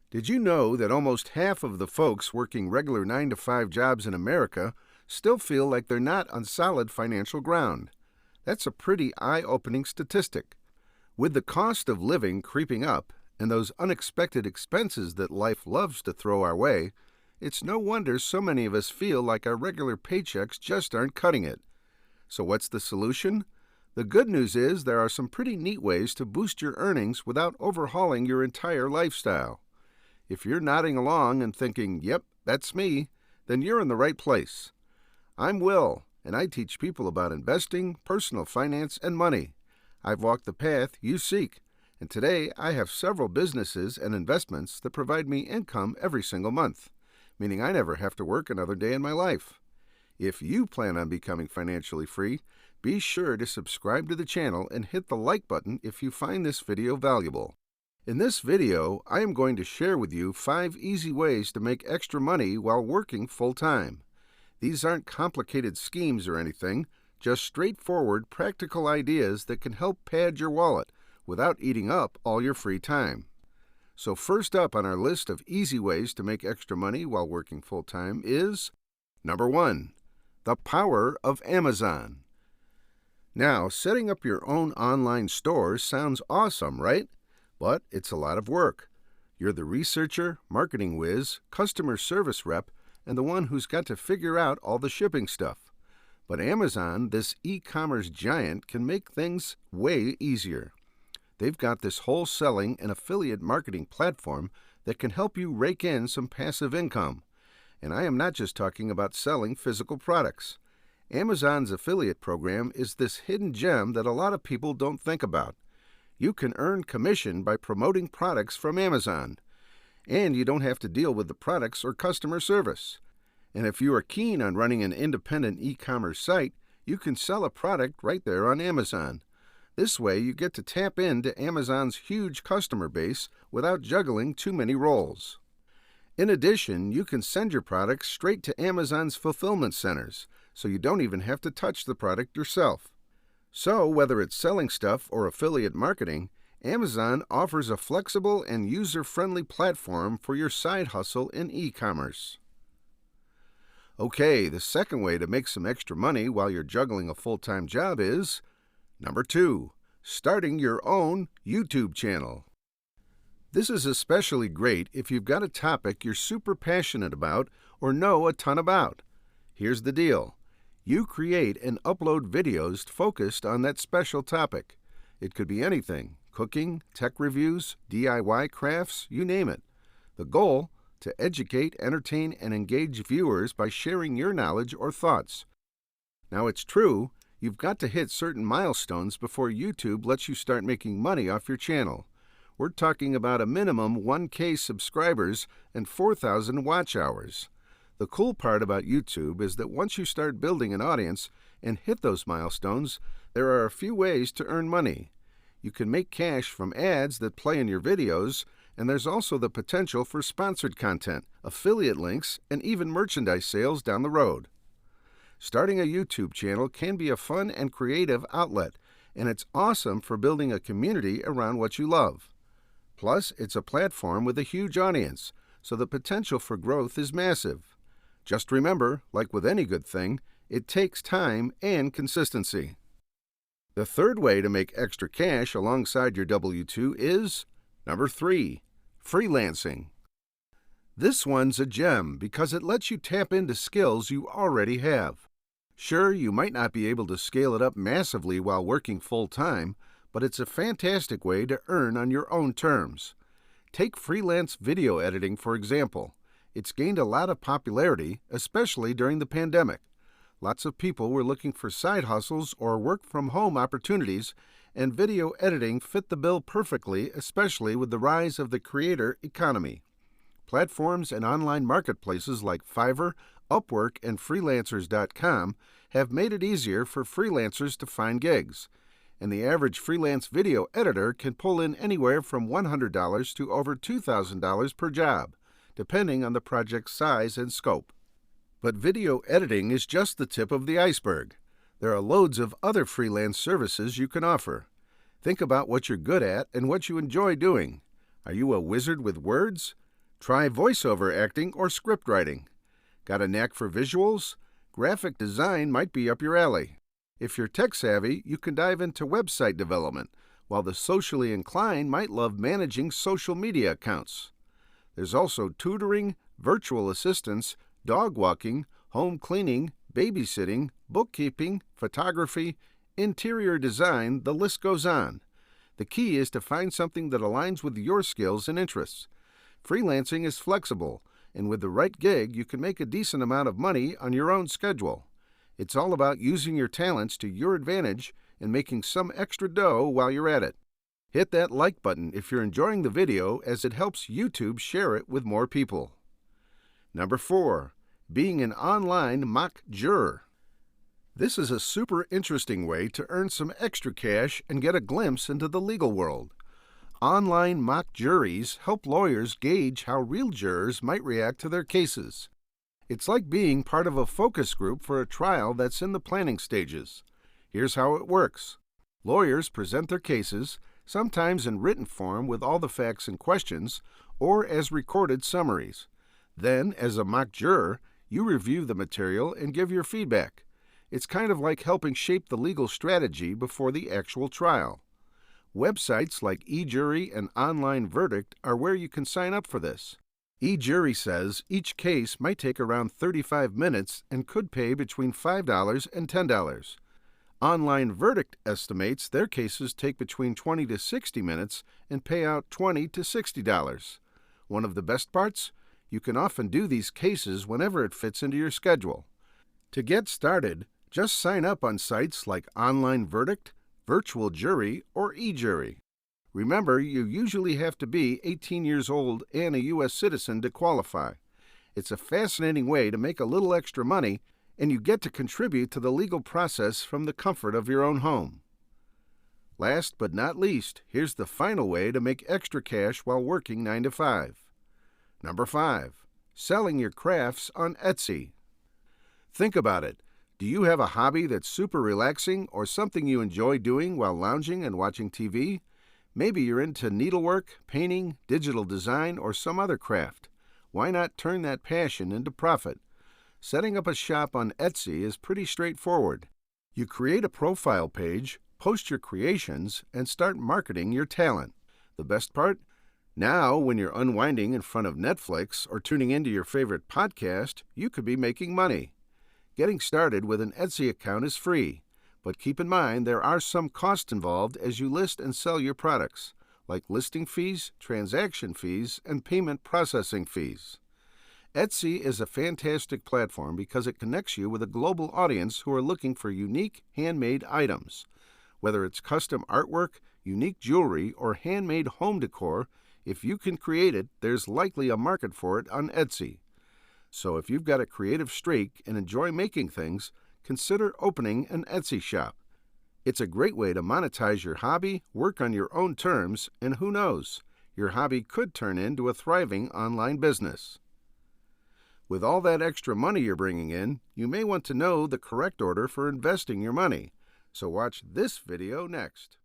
Did you know that almost half of the folks working regular 9 to 5 jobs in America still feel like they're not on solid financial ground? That's a pretty eye-opening statistic. With the cost of living creeping up and those unexpected expenses that life loves to throw our way, it's no wonder so many of us feel like our regular paychecks just aren't cutting it. So what's the solution? The good news is there are some pretty neat ways to boost your earnings without overhauling your entire lifestyle. If you're nodding along and thinking, yep, that's me, then you're in the right place. I'm Will, and I teach people about investing, personal finance, and money. I've walked the path you seek, and today I have several businesses and investments that provide me income every single month, meaning I never have to work another day in my life. If you plan on becoming financially free, be sure to subscribe to the channel and hit the like button if you find this video valuable. In this video, I am going to share with you 5 easy ways to make extra money while working full-time. These aren't complicated schemes or anything, just straightforward, practical ideas that can help pad your wallet without eating up all your free time. So first up on our list of easy ways to make extra money while working full-time is number 1, the power of Amazon. Now, setting up your own online store sounds awesome, right? But it's a lot of work. You're the researcher, marketing whiz, customer service rep, and the one who's got to figure out all the shipping stuff. But Amazon, this e-commerce giant, can make things way easier. They've got this wholesaling and affiliate marketing platform that can help you rake in some passive income. And I am not just talking about selling physical products. Amazon's affiliate program is this hidden gem that a lot of people don't think about. You can earn commission by promoting products from Amazon, and you don't have to deal with the products or customer service. And if you are keen on running an independent e-commerce site, you can sell a product right there on Amazon. This way, you get to tap into Amazon's huge customer base without juggling too many roles. In addition, you can send your products straight to Amazon's fulfillment centers, so you don't even have to touch the product yourself. So, whether it's selling stuff or affiliate marketing, Amazon offers a flexible and user-friendly platform for your side hustle in e-commerce. Okay, the second way to make some extra money while you're juggling a full-time job is number 2, starting your own YouTube channel. This is especially great if you've got a topic you're super passionate about or know a ton about. Here's the deal. You create and upload videos focused on that special topic. It could be anything: cooking, tech reviews, DIY crafts, you name it. The goal? To educate, entertain, and engage viewers by sharing your knowledge or thoughts. Now, it's true, you've got to hit certain milestones before YouTube lets you start making money off your channel. We're talking about a minimum 1K subscribers and 4,000 watch hours. The cool part about YouTube is that once you start building an audience and hit those milestones, there are a few ways to earn money. You can make cash from ads that play in your videos, and there's also the potential for sponsored content, affiliate links, and even merchandise sales down the road. Starting a YouTube channel can be a fun and creative outlet, and it's awesome for building a community around what you love. Plus, it's a platform with a huge audience, so the potential for growth is massive. Just remember, like with any good thing, it takes time and consistency. The third way to make extra cash alongside your W-2 is number 3, freelancing. This one's a gem because it lets you tap into skills you already have. Sure, you might not be able to scale it up massively while working full-time, but it's a fantastic way to earn on your own terms. Take freelance video editing, for example. It's gained a lot of popularity, especially during the pandemic. Lots of people were looking for side hustles or work-from-home opportunities, and video editing fit the bill perfectly, especially with the rise of the creator economy. Platforms and online marketplaces like Fiverr, Upwork, and Freelancers.com have made it easier for freelancers to find gigs, and the average freelance video editor can pull in anywhere from $100 to over $2,000 per job, depending on the project's size and scope. But video editing is just the tip of the iceberg. There are loads of other freelance services you can offer. Think about what you're good at and what you enjoy doing. Are you a wizard with words? Try voiceover acting or script writing. Got a knack for visuals? Graphic design might be up your alley. If you're tech-savvy, you can dive into website development, while the socially inclined might love managing social media accounts. There's also tutoring, virtual assistants, dog walking, home cleaning, babysitting, bookkeeping, photography, interior design, the list goes on. The key is to find something that aligns with your skills and interests. Freelancing is flexible, and with the right gig, you can make a decent amount of money on your own schedule. It's all about using your talents to your advantage and making some extra dough while you're at it. Hit that like button if you're enjoying the video, as it helps YouTube share it with more people. Number 4. Being an online mock juror. This is a super interesting way to earn some extra cash and get a glimpse into the legal world. Online mock juries help lawyers gauge how real jurors might react to their cases. It's like being part of a focus group for a trial that's in the planning stages. Here's how it works. Lawyers present their cases, sometimes in written form with all the facts and questions, or as recorded summaries. Then, as a mock juror, you review the material and give your feedback. It's kind of like helping shape the legal strategy before the actual trial. Websites like eJury and Online Verdict are where you can sign up for this. eJury says each case might take around 35 minutes and could pay between $5 and $10. Online Verdict estimates their cases take between 20 to 60 minutes and pay out $20 to $60. One of the best parts? You can often do these cases whenever it fits into your schedule. To get started, just sign up on sites like Online Verdict, Virtual Jury, or eJury. Remember, you usually have to be 18 years old and a U.S. citizen to qualify. It's a fascinating way to make a little extra money, and you get to contribute to the legal process from the comfort of your own home. Last but not least, here's the final way to make extra cash while working 9 to 5. Number 5. Selling your crafts on Etsy. Think about it. Do you have a hobby that's super relaxing or something you enjoy doing while lounging and watching TV? Maybe you're into needlework, painting, digital design, or some other craft. Why not turn that passion into profit? Setting up a shop on Etsy is pretty straightforward. You create a profile page, post your creations, and start marketing your talent. The best part? Now, when you're unwinding in front of Netflix or tuning into your favorite podcast, you could be making money. Getting started with an Etsy account is free, but keep in mind there are some costs involved as you list and sell your products, like listing fees, transaction fees, and payment processing fees. Etsy is a fantastic platform because it connects you with a global audience who are looking for unique, handmade items. Whether it's custom artwork, unique jewelry, or handmade home decor, if you can create it, there's likely a market for it on Etsy. So if you've got a creative streak and enjoy making things, consider opening an Etsy shop. It's a great way to monetize your hobby, work on your own terms, and who knows, your hobby could turn into a thriving online business. With all that extra money you're bringing in, you may want to know the correct order for investing your money. So watch this video next.